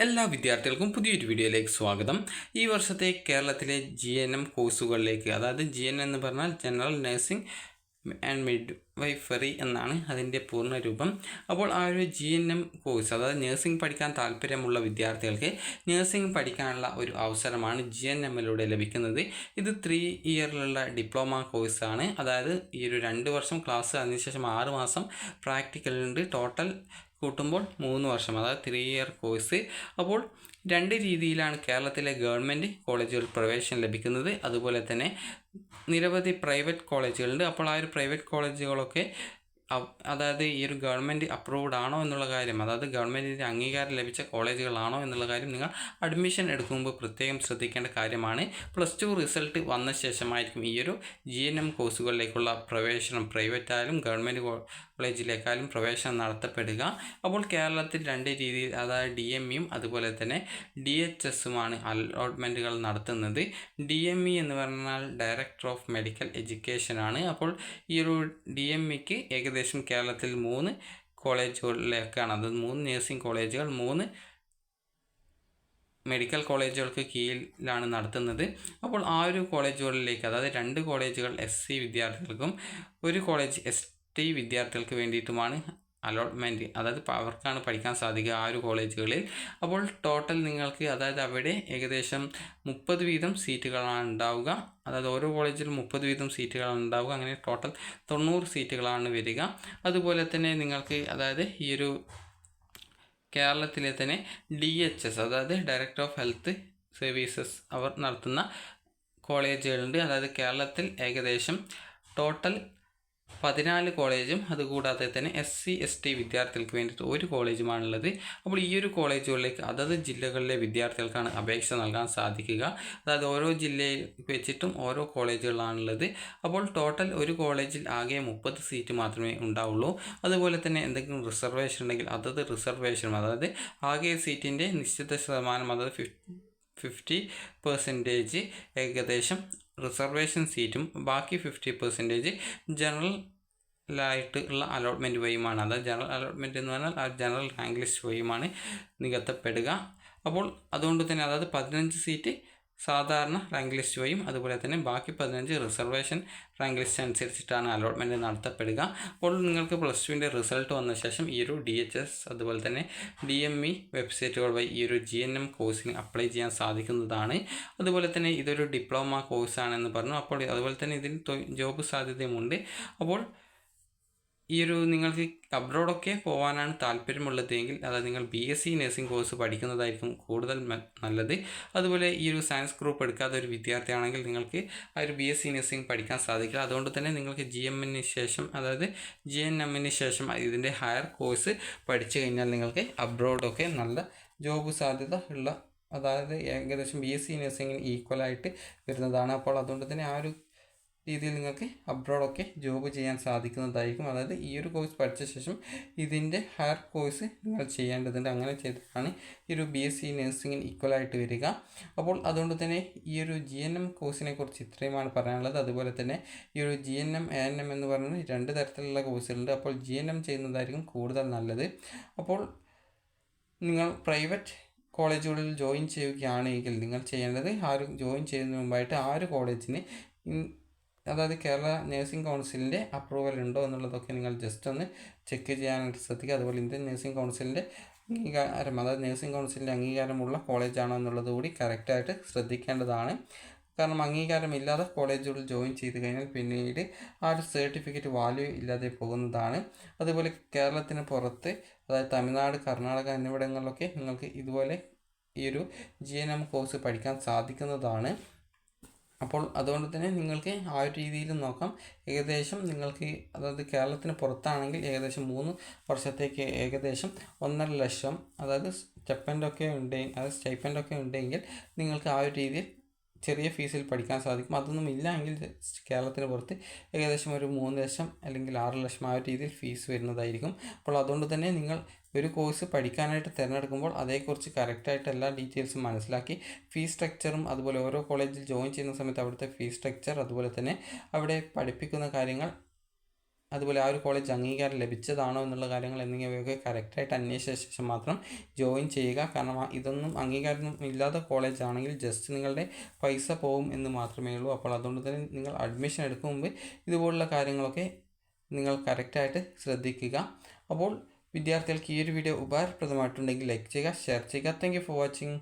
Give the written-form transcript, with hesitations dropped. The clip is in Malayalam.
എല്ലാ വിദ്യാർത്ഥികൾക്കും പുതിയൊരു വീഡിയോയിലേക്ക് സ്വാഗതം. ഈ വർഷത്തെ കേരളത്തിലെ GNM കോഴ്സുകളിലേക്ക്, അതായത് GNM എന്ന് പറഞ്ഞാൽ ജനറൽ നഴ്സിംഗ് ആൻഡ് മിഡ് വൈഫറി എന്നാണ് അതിൻ്റെ പൂർണ്ണ രൂപം. അപ്പോൾ ആ ഒരു GNM കോഴ്സ്, അതായത് നഴ്സിംഗ് പഠിക്കാൻ താല്പര്യമുള്ള വിദ്യാർത്ഥികൾക്ക് നഴ്സിംഗ് പഠിക്കാനുള്ള ഒരു അവസരമാണ് GNMലൂടെ ലഭിക്കുന്നത്. ഇത് 3 ഇയറിലുള്ള ഡിപ്ലോമ കോഴ്സാണ്. അതായത് ഈ ഒരു 2 വർഷം ക്ലാസ്, അതിനുശേഷം 6 മാസം പ്രാക്ടിക്കലുണ്ട്. ടോട്ടൽ കൂട്ടുമ്പോൾ 3 വർഷം, അതായത് 3 ഇയർ കോഴ്സ്. അപ്പോൾ 2 രീതിയിലാണ് കേരളത്തിലെ ഗവൺമെൻറ് കോളേജുകൾ പ്രവേശനം ലഭിക്കുന്നത്. അതുപോലെ തന്നെ നിരവധി പ്രൈവറ്റ് കോളേജുകളുണ്ട്. അപ്പോൾ ആ ഒരു പ്രൈവറ്റ് കോളേജുകളൊക്കെ അതായത് ഈ ഒരു ഗവൺമെൻറ് അപ്രൂവ്ഡ് ആണോ എന്നുള്ള കാര്യം, അതായത് ഗവൺമെൻറ്റിൻ്റെ അംഗീകാരം ലഭിച്ച കോളേജുകളാണോ എന്നുള്ള കാര്യം നിങ്ങൾ അഡ്മിഷൻ എടുക്കുമ്പോൾ പ്രത്യേകം ശ്രദ്ധിക്കേണ്ട കാര്യമാണ്. +2 റിസൾട്ട് വന്ന ശേഷമായിരിക്കും ഈ ഒരു GNM കോഴ്സുകളിലേക്കുള്ള പ്രവേശനം, പ്രൈവറ്റ് ആയാലും ഗവൺമെൻറ് കോളേജിലേക്കായാലും പ്രവേശനം നടത്തപ്പെടുക. അപ്പോൾ കേരളത്തിൽ 2 രീതിയിൽ, അതായത് DMEയും അതുപോലെ തന്നെ DHSുമാണ് അലോട്ട്മെൻറ്റുകൾ നടത്തുന്നത്. DME എന്ന് പറഞ്ഞാൽ ഡയറക്ടർ ഓഫ് മെഡിക്കൽ എഡ്യൂക്കേഷൻ ആണ്. അപ്പോൾ ഈ ഒരു DMEക്ക് ഏകദേശം കേരളത്തിൽ 3 കോളേജുകളിലേക്കാണ്, അതായത് 3 നഴ്സിംഗ് കോളേജുകൾ 3 മെഡിക്കൽ കോളേജുകൾക്ക് കീഴിലാണ് നടത്തുന്നത്. അപ്പോൾ ആ ഒരു കോളേജുകളിലേക്ക്, അതായത് 2 കോളേജുകൾ SC വിദ്യാർത്ഥികൾക്കും 1 കോളേജ് ST വിദ്യാർത്ഥികൾക്ക് വേണ്ടിയിട്ടുമാണ് അലോട്ട്മെൻറ്റ്, അതായത് അവർക്കാണ് പഠിക്കാൻ സാധിക്കുക ആ ഒരു കോളേജുകളിൽ. അപ്പോൾ ടോട്ടൽ നിങ്ങൾക്ക്, അതായത് അവിടെ ഏകദേശം 30 വീതം സീറ്റുകളാണ് ഉണ്ടാവുക. അതായത് ഓരോ കോളേജിലും 30 വീതം സീറ്റുകളാണ് ഉണ്ടാവുക. അങ്ങനെ ടോട്ടൽ 90 സീറ്റുകളാണ് വരിക. അതുപോലെ തന്നെ നിങ്ങൾക്ക്, അതായത് ഈ ഒരു കേരളത്തിലെ തന്നെ DHS, അതായത് ഡയറക്ടർ ഓഫ് ഹെൽത്ത് സർവീസസ്, അവർ നടത്തുന്ന കോളേജുകളുണ്ട്. അതായത് കേരളത്തിൽ ഏകദേശം ടോട്ടൽ 14 കോളേജും അതുകൂടാതെ തന്നെ SC ST വിദ്യാർത്ഥികൾക്ക് വേണ്ടിയിട്ട് 1 കോളേജുമാണുള്ളത്. അപ്പോൾ ഈ ഒരു കോളേജുകളിലേക്ക് അതത് ജില്ലകളിലെ വിദ്യാർത്ഥികൾക്കാണ് അപേക്ഷ നൽകാൻ സാധിക്കുക. അതായത് ഓരോ ജില്ലയിൽ വെച്ചിട്ടും ഓരോ കോളേജുകളാണുള്ളത്. അപ്പോൾ ടോട്ടൽ ഒരു കോളേജിൽ ആകെ 30 സീറ്റ് മാത്രമേ ഉണ്ടാവുള്ളൂ. അതുപോലെ തന്നെ എന്തെങ്കിലും റിസർവേഷൻ ഉണ്ടെങ്കിൽ അതത് റിസർവേഷനും, അതായത് ആകെ സീറ്റിൻ്റെ നിശ്ചിത ശതമാനം, അതായത് 50% ഏകദേശം റിസർവേഷൻ സീറ്റും ബാക്കി 50% ജനറലായിട്ടുള്ള അലോട്ട്മെൻറ്റ് വഴിയുമാണ്. അതായത് ജനറൽ അലോട്ട്മെൻറ്റ് എന്ന് പറഞ്ഞാൽ ആ ജനറൽ റാങ്ക് ലിസ്റ്റ് വഴിയുമാണ് നികത്തപ്പെടുക. അപ്പോൾ അതുകൊണ്ട് തന്നെ, അതായത് 15 സീറ്റ് സാധാരണ റാങ്ക് ലിസ്റ്റ് വഴിയും അതുപോലെ തന്നെ ബാക്കി 15 റിസർവേഷൻ റാങ്ക് ലിസ്റ്റ് അനുസരിച്ചിട്ടാണ് അലോട്ട്മെൻറ്റ് നടത്തപ്പെടുക. അപ്പോൾ നിങ്ങൾക്ക് +2ൻ്റെ റിസൾട്ട് വന്ന ശേഷം ഈ ഒരു DHS അതുപോലെ തന്നെ DME വെബ്സൈറ്റുകൾ വഴി ഈ ഒരു GNM കോഴ്സിന് അപ്ലൈ ചെയ്യാൻ സാധിക്കുന്നതാണ്. അതുപോലെ തന്നെ ഇതൊരു ഡിപ്ലോമ കോഴ്സാണെന്ന് പറഞ്ഞു. അപ്പോൾ അതുപോലെ തന്നെ ഇതിന് ജോബ് സാധ്യതയുമുണ്ട്. അപ്പോൾ ഈ ഒരു നിങ്ങൾക്ക് അബ്രോഡൊക്കെ പോകാനാണ് താല്പര്യമുള്ളതെങ്കിൽ, അതായത് നിങ്ങൾ BSc നഴ്സിംഗ് കോഴ്സ് പഠിക്കുന്നതായിരിക്കും കൂടുതൽ നല്ലത്. അതുപോലെ ഈ ഒരു സയൻസ് ഗ്രൂപ്പ് എടുക്കാത്ത ഒരു വിദ്യാർത്ഥിയാണെങ്കിൽ നിങ്ങൾക്ക് ആ ഒരു BSc നഴ്സിംഗ് പഠിക്കാൻ സാധിക്കില്ല. അതുകൊണ്ട് തന്നെ നിങ്ങൾക്ക് GMന് ശേഷം, അതായത് GNMന് ശേഷം ഇതിൻ്റെ ഹയർ കോഴ്സ് പഠിച്ചു കഴിഞ്ഞാൽ നിങ്ങൾക്ക് അബ്രോഡൊക്കെ നല്ല ജോബ് സാധ്യത ഉള്ള, അതായത് ഏകദേശം BSc നഴ്സിംഗിന് ഈക്വലായിട്ട് വരുന്നതാണ്. അപ്പോൾ അതുകൊണ്ട് തന്നെ ആ ഒരു രീതിയിൽ നിങ്ങൾക്ക് അബ്രോഡൊക്കെ ജോബ് ചെയ്യാൻ സാധിക്കുന്നതായിരിക്കും. അതായത് ഈ ഒരു കോഴ്സ് പഠിച്ച ശേഷം ഇതിൻ്റെ ഹയർ കോഴ്സ് നിങ്ങൾ ചെയ്യേണ്ടതുണ്ട്. അങ്ങനെ ചെയ്തിട്ടാണ് ഈ ഒരു BSc നഴ്സിംഗിന് ഈക്വലായിട്ട് വരിക. അപ്പോൾ അതുകൊണ്ട് തന്നെ ഈ ഒരു GNM കോഴ്സിനെ കുറിച്ച് ഇത്രയുമാണ് പറയാനുള്ളത്. അതുപോലെ തന്നെ ഈ ഒരു GNM ANM എന്ന് പറയുന്നത് 2 തരത്തിലുള്ള കോഴ്സുകളുണ്ട്. അപ്പോൾ GNM ചെയ്യുന്നതായിരിക്കും കൂടുതൽ നല്ലത്. അപ്പോൾ നിങ്ങൾ പ്രൈവറ്റ് കോളേജുകളിൽ ജോയിൻ ചെയ്യുകയാണെങ്കിൽ നിങ്ങൾ ചെയ്യേണ്ടത്, ആ ഒരു ജോയിൻ ചെയ്യുന്നതിന് മുമ്പായിട്ട് ആ ഒരു കോളേജിന്, അതായത് കേരള നഴ്സിംഗ് കൗൺസിലിൻ്റെ അപ്രൂവൽ ഉണ്ടോ എന്നുള്ളതൊക്കെ നിങ്ങൾ ജസ്റ്റ് ഒന്ന് ചെക്ക് ചെയ്യാനായിട്ട് ശ്രദ്ധിക്കുക. അതുപോലെ ഇന്ത്യൻ നഴ്സിംഗ് കൗൺസിലിൻ്റെ അംഗീകാരം, അതായത് നഴ്സിംഗ് കൗൺസിലിൻ്റെ അംഗീകാരമുള്ള കോളേജാണോ എന്നുള്ളത് കൂടി കറക്റ്റായിട്ട് ശ്രദ്ധിക്കേണ്ടതാണ്. കാരണം അംഗീകാരമില്ലാതെ കോളേജുകളിൽ ജോയിൻ ചെയ്ത് കഴിഞ്ഞാൽ പിന്നീട് ആ ഒരു സർട്ടിഫിക്കറ്റ് വാല്യൂ ഇല്ലാതെ പോകുന്നതാണ്. അതുപോലെ കേരളത്തിന് പുറത്ത്, അതായത് തമിഴ്നാട്, കർണാടക എന്നിവിടങ്ങളിലൊക്കെ നിങ്ങൾക്ക് ഇതുപോലെ ഈ ഒരു GNM കോഴ്സ് പഠിക്കാൻ സാധിക്കുന്നതാണ്. അപ്പോൾ അതുകൊണ്ട് തന്നെ നിങ്ങൾക്ക് ആ ഒരു രീതിയിൽ നോക്കാം. ഏകദേശം നിങ്ങൾക്ക്, അതായത് കേരളത്തിന് പുറത്താണെങ്കിൽ ഏകദേശം 3 വർഷത്തേക്ക് ഏകദേശം 1.5 ലക്ഷം, അതായത് സ്റ്റൈപ്പൻഡൊക്കെ ഉണ്ടെങ്കിൽ നിങ്ങൾക്ക് ആ ഒരു രീതിയിൽ ചെറിയ ഫീസിൽ പഠിക്കാൻ സാധിക്കും. അതൊന്നും ഇല്ല എങ്കിൽ കേരളത്തിന് പുറത്ത് ഏകദേശം ഒരു 3 ലക്ഷം അല്ലെങ്കിൽ 6 ലക്ഷം ആ ഒരു രീതിയിൽ ഫീസ് വരുന്നതായിരിക്കും. അപ്പോൾ അതുകൊണ്ട് തന്നെ നിങ്ങൾ ഒരു കോഴ്സ് പഠിക്കാനായിട്ട് തിരഞ്ഞെടുക്കുമ്പോൾ അതേക്കുറിച്ച് കറക്റ്റായിട്ട് എല്ലാ ഡീറ്റെയിൽസും മനസ്സിലാക്കി, ഫീസ് സ്ട്രക്ചറും അതുപോലെ ഓരോ കോളേജിൽ ജോയിൻ ചെയ്യുന്ന സമയത്ത് അവിടുത്തെ ഫീസ് സ്ട്രക്ചർ, അതുപോലെ തന്നെ അവിടെ പഠിപ്പിക്കുന്ന കാര്യങ്ങൾ അതുപോലെ ആ ഒരു കോളേജ് അംഗീകാരം ലഭിച്ചതാണോ എന്നുള്ള കാര്യങ്ങൾ എന്നിവയൊക്കെ കറക്റ്റായിട്ട് അന്വേഷിച്ച ശേഷം മാത്രം ജോയിൻ ചെയ്യുക. കാരണം ഇതൊന്നും അംഗീകാരം ഇല്ലാത്ത കോളേജ് ആണെങ്കിൽ ജസ്റ്റ് നിങ്ങളുടെ പൈസ പോവും എന്ന് മാത്രമേ ഉള്ളൂ. അപ്പോൾ അതുകൊണ്ട് തന്നെ നിങ്ങൾ അഡ്മിഷൻ എടുക്കും മുമ്പ് ഇതുപോലുള്ള കാര്യങ്ങളൊക്കെ നിങ്ങൾ കറക്റ്റായിട്ട് ശ്രദ്ധിക്കുക. അപ്പോൾ വിദ്യാർത്ഥികൾക്ക് ഈ ഒരു വീഡിയോ ഉപകാരപ്രദമായിട്ടുണ്ടെങ്കിൽ ലൈക്ക് ചെയ്യുക, ഷെയർ ചെയ്യുക. Thank you for watching.